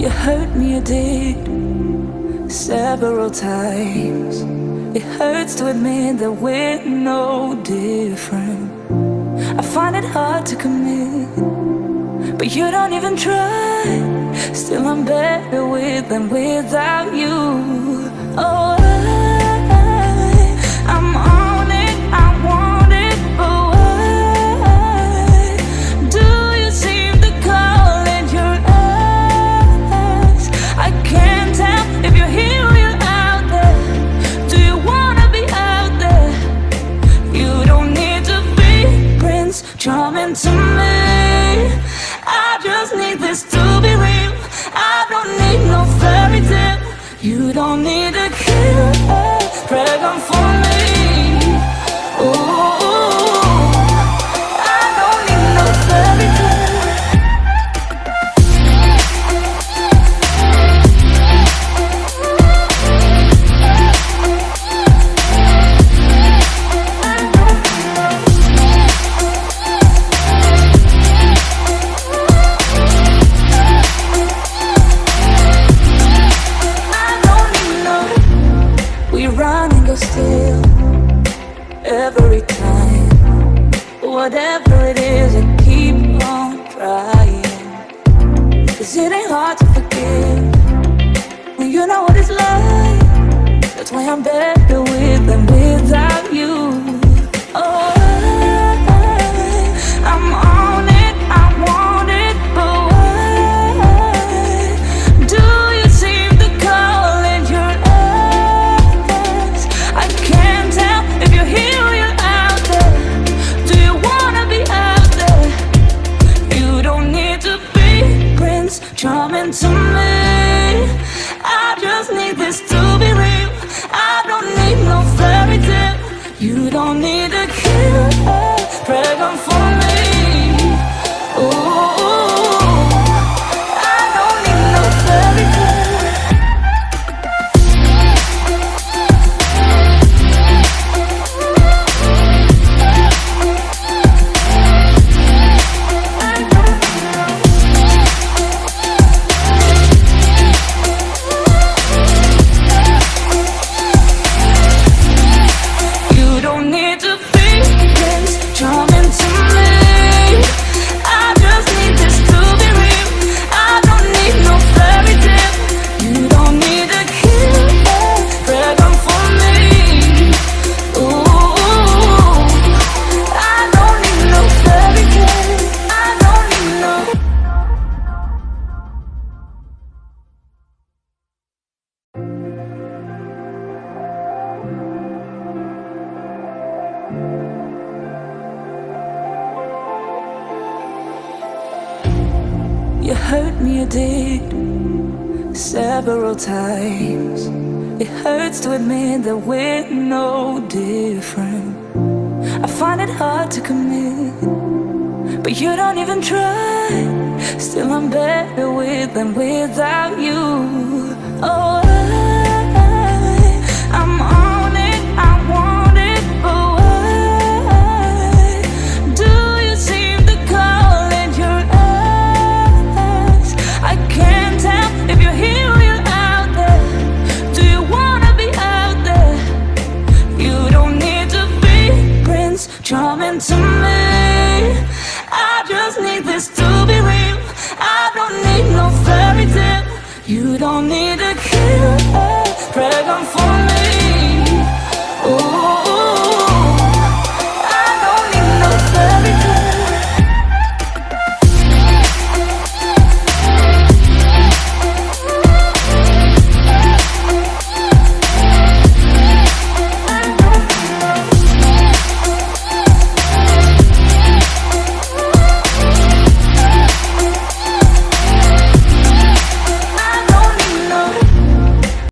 You hurt me, you did, several times. It hurts to admit that we're no different. I find it hard to commit, but you don't even try. Still I'm better with than without you. Oh, I'm on it, I want it, but why do you seem to call in your eyes? I can't tell if you're here or you're out there. Do you wanna be out there? You don't need to be Prince Charming to me. I just need this to be real. I don't need no fairy tale. You don't need a killer pregnant for me. Ooh, I don't need no fairy tale. Still, every time, whatever it is, I keep on trying. 'Cause it ain't hard to forgive when you know what it's like. That's why I'm better with than without you. Oh, I'm on it, I want it, but why do you seem to call in your eyes? I can't tell if you're here or you're out there. Do you wanna be out there? You don't need to be Prince Charming to me. I just need this to be real. I don't need no fairy tale. You don't need a killer pregnant for me. Ooh, I don't need no fairy tale. You hurt me, you did, several times. It hurts to admit that we're no different. I find it hard to commit, but you don't even try. Still I'm better with than without you. Oh, I'm on it, I want it, but why do you seem to call in your eyes? I can't tell if you're here or you're out there. Do you wanna be out there? You don't need to be Prince Charming to me. I just need this to be real. I don't need no fairy tale. You don't need a killer pregnant for me. Ooh.